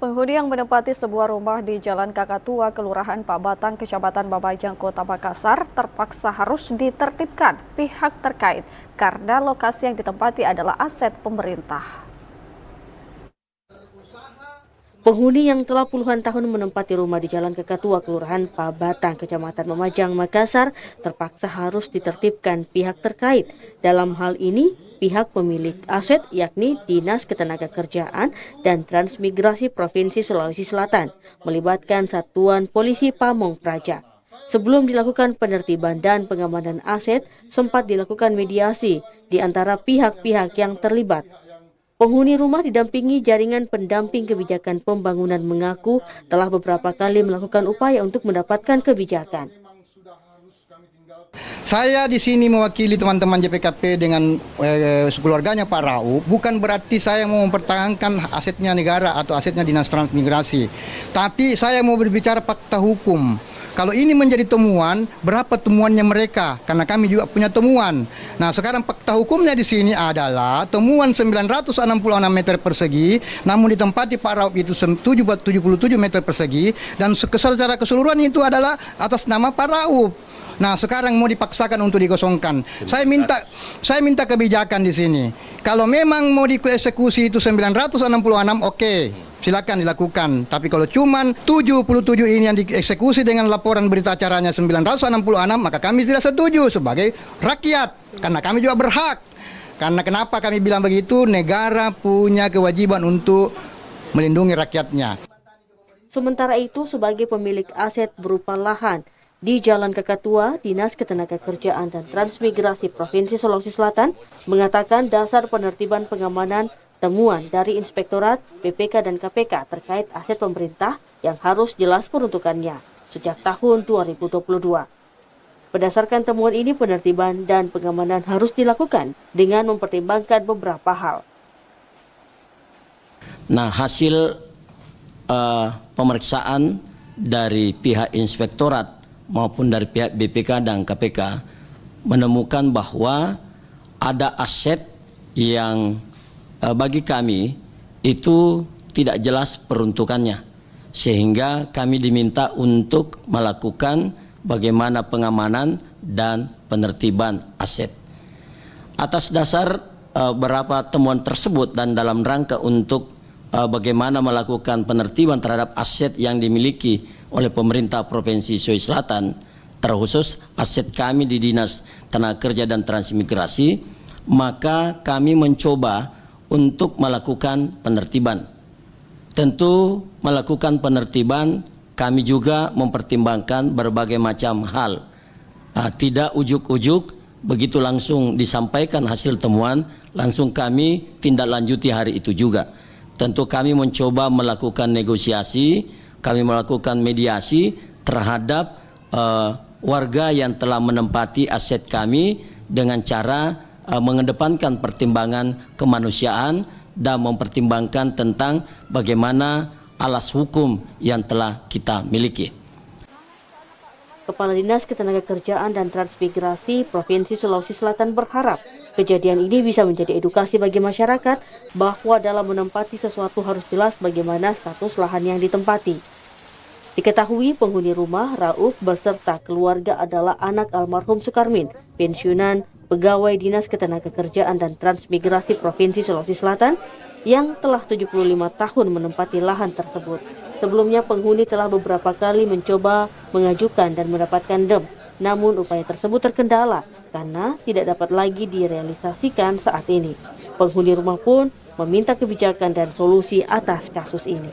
Penghuni yang menempati sebuah rumah di Jalan Kakatua, Kelurahan Pak Batang, Kecamatan Babajang, Kota Makassar, terpaksa harus ditertibkan pihak terkait karena lokasi yang ditempati adalah aset pemerintah. Penghuni yang telah puluhan tahun menempati rumah di Jalan Kakatua, Kelurahan Pak Batang, Kecamatan Babajang, Makassar, terpaksa harus ditertibkan pihak terkait. Dalam hal ini, pihak pemilik aset yakni Dinas Ketenagakerjaan dan Transmigrasi Provinsi Sulawesi Selatan melibatkan Satuan Polisi Pamong Praja. Sebelum dilakukan penertiban dan pengamanan aset, sempat dilakukan mediasi di antara pihak-pihak yang terlibat. Penghuni rumah didampingi jaringan pendamping kebijakan pembangunan mengaku telah beberapa kali melakukan upaya untuk mendapatkan kebijakan. Saya di sini mewakili teman-teman JPKP dengan keluarganya Pak Rauf, bukan berarti saya mau mempertahankan asetnya negara atau asetnya Dinas Transmigrasi. Tapi saya mau berbicara fakta hukum. Kalau ini menjadi temuan, berapa temuannya mereka? Karena kami juga punya temuan. Nah, sekarang fakta hukumnya di sini adalah temuan 966 meter persegi, namun ditempati Pak Rauf itu 77 meter persegi, dan secara keseluruhan itu adalah atas nama Pak Rauf. Nah, sekarang mau dipaksakan untuk dikosongkan. Saya minta kebijakan di sini. Kalau memang mau dieksekusi itu 966, oke, silakan dilakukan. Tapi kalau cuman 77 ini yang dieksekusi dengan laporan berita acaranya 966, maka kami tidak setuju sebagai rakyat. Karena kami juga berhak. Karena kenapa kami bilang begitu? Negara punya kewajiban untuk melindungi rakyatnya. Sementara itu, sebagai pemilik aset berupa lahan di Jalan Kakatua, Dinas Ketenagakerjaan dan Transmigrasi Provinsi Sulawesi Selatan mengatakan dasar penertiban pengamanan temuan dari Inspektorat, BPK, dan KPK terkait aset pemerintah yang harus jelas peruntukannya sejak tahun 2022. Berdasarkan temuan ini, penertiban dan pengamanan harus dilakukan dengan mempertimbangkan beberapa hal. Nah, hasil pemeriksaan dari pihak Inspektorat maupun dari pihak BPK dan KPK menemukan bahwa ada aset yang bagi kami itu tidak jelas peruntukannya, sehingga kami diminta untuk melakukan bagaimana pengamanan dan penertiban aset. Atas dasar beberapa temuan tersebut dan dalam rangka untuk bagaimana melakukan penertiban terhadap aset yang dimiliki oleh pemerintah Provinsi Sulawesi Selatan, terkhusus aset kami di Dinas Tenaga Kerja dan Transmigrasi, maka kami mencoba untuk melakukan penertiban. Tentu melakukan penertiban kami juga mempertimbangkan berbagai macam hal. Tidak ujuk-ujuk begitu langsung disampaikan hasil temuan, langsung kami tindak lanjuti hari itu juga. Tentu kami mencoba melakukan negosiasi, kami melakukan mediasi terhadap warga yang telah menempati aset kami dengan cara mengedepankan pertimbangan kemanusiaan dan mempertimbangkan tentang bagaimana alas hukum yang telah kita miliki. Kepala Dinas Ketenagakerjaan dan Transmigrasi Provinsi Sulawesi Selatan berharap kejadian ini bisa menjadi edukasi bagi masyarakat bahwa dalam menempati sesuatu harus jelas bagaimana status lahan yang ditempati. Diketahui penghuni rumah Rauf beserta keluarga adalah anak almarhum Sukarmin, pensiunan pegawai Dinas Ketenagakerjaan dan Transmigrasi Provinsi Sulawesi Selatan yang telah 75 tahun menempati lahan tersebut. Sebelumnya penghuni telah beberapa kali mencoba mengajukan dan mendapatkan DEM, namun upaya tersebut terkendala karena tidak dapat lagi direalisasikan saat ini. Penghuni rumah pun meminta kebijakan dan solusi atas kasus ini.